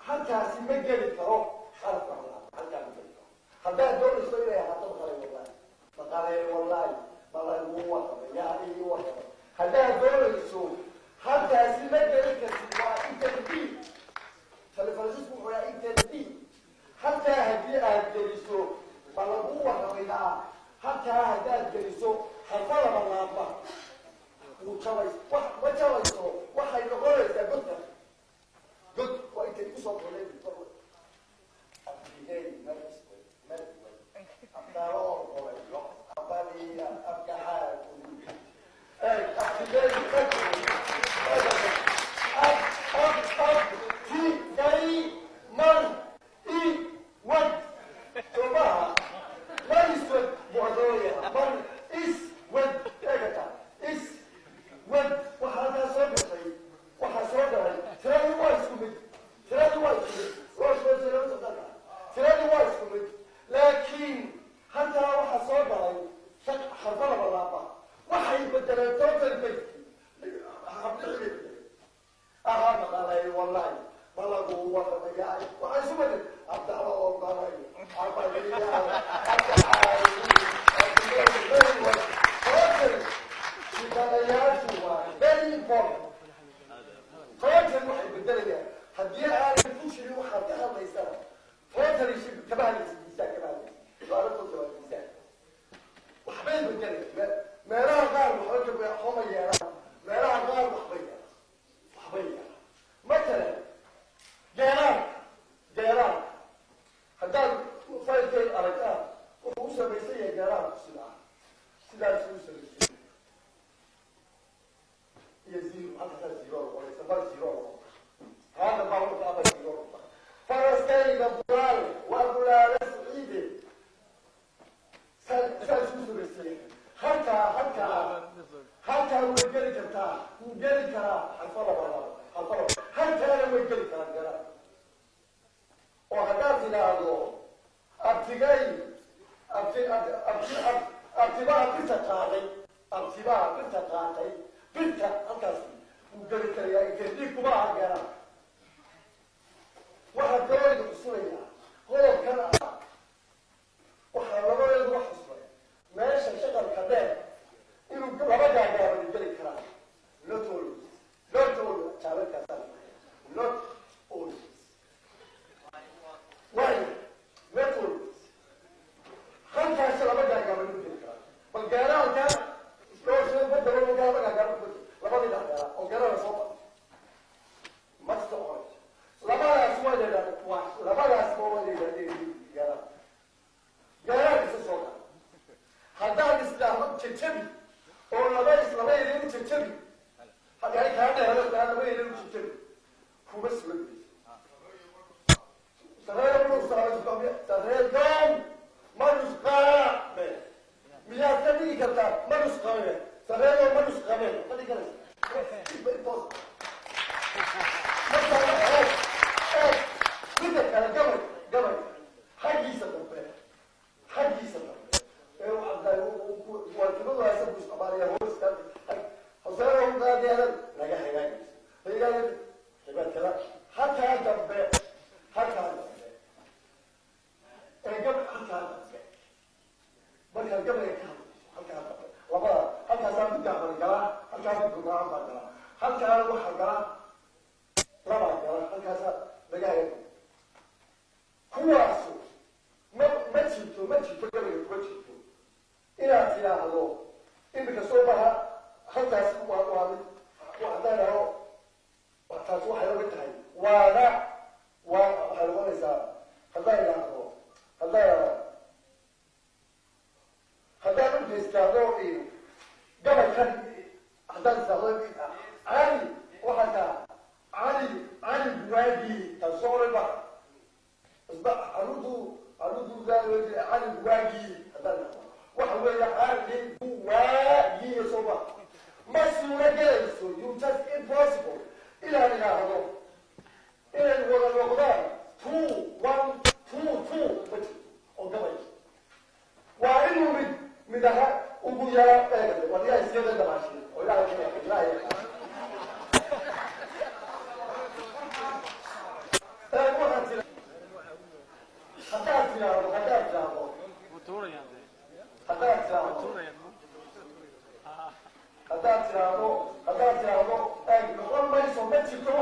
حتى سمجل كرو خلف الله حتى مجل هذا دور الصغير يا حتى بقى والله هو يعني هو هذا دور السوق حتى سمجل كسوة التنبيه فالفرنسيس هو التنبيه حتى هذه الجلسة بلغوه ومنها حتى هذا الجلسة حفظ الله وتشويس وتشويس وحي نقول إذا قلت وأنت تصل إليه بالطول أبدي ما أبدارون ولا أبدي أبكحات أبدي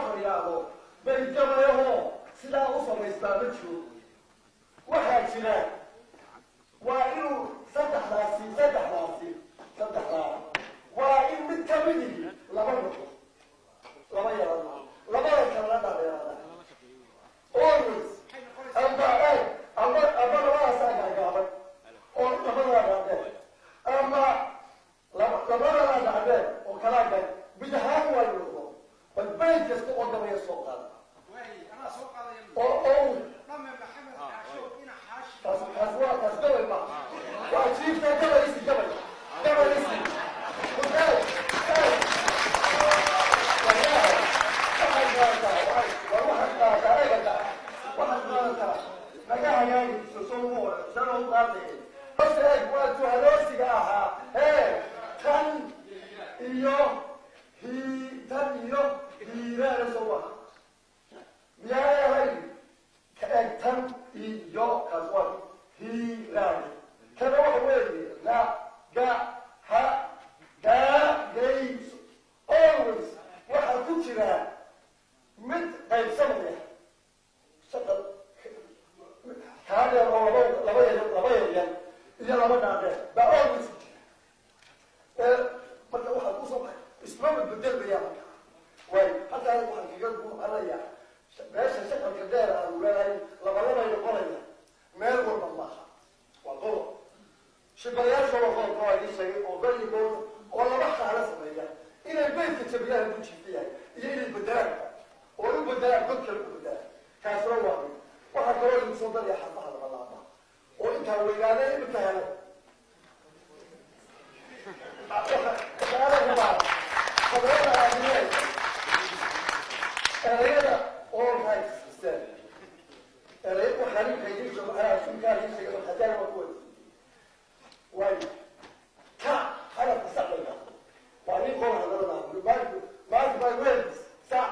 horyaado bay gabayahoo sidaa u samaystaa ma jiro waxaa jira waa inuu saddexdaa waa in mid ka midigi laba noqo laba yarada labada kalena dhaadheerada always amba labadaasaa gaagaaban oo labadaa dhaadheer ama labadadaa dhaadheer oo kalaa gal mid ahaan waa noqdo bal bayd kasta oo gabaya soo qaada kaas gabay ma waa jiifta gabaysi naga hagaagayso soo sanoo qaatay hoseeg waa tuhaloosiga ahaa tan iyo hiiraana soo aha miyaa eray ka eg tan iyo kaas waa hiiraana kana waxa weeye la ga ha gaagayso always waxaa ku jira mid qaybsamaya shaqal kaadheer oo laba yaryar iyo laba dhaadheer baa always marka waxaa kusoo baxay ismama bedelmaya marka way halkaa waxaan kaga buuxanaya meesha shaqalka dheer aanu leedahay labalabay noqonaya meel walba maaha waa qodob shibayaasha waa qodobka waa ii sheegay oo berigood oo laba xaalo sameeya inay beydka jabiyaan ku jiifta yahay iyo inay bedelaan oo u bedelaan god kale u bedelaan kaasna waa mid waxaa kaloo lagu soo daraya xafaha labalaaba oo intaa weynaaday imika helay erayada all rights system erayada xariifaydiisa waxaa sunkaaliishaga xataan waa kuwa waayo ka xarafka sacdayga waa nin qola hadalada maanta by words sac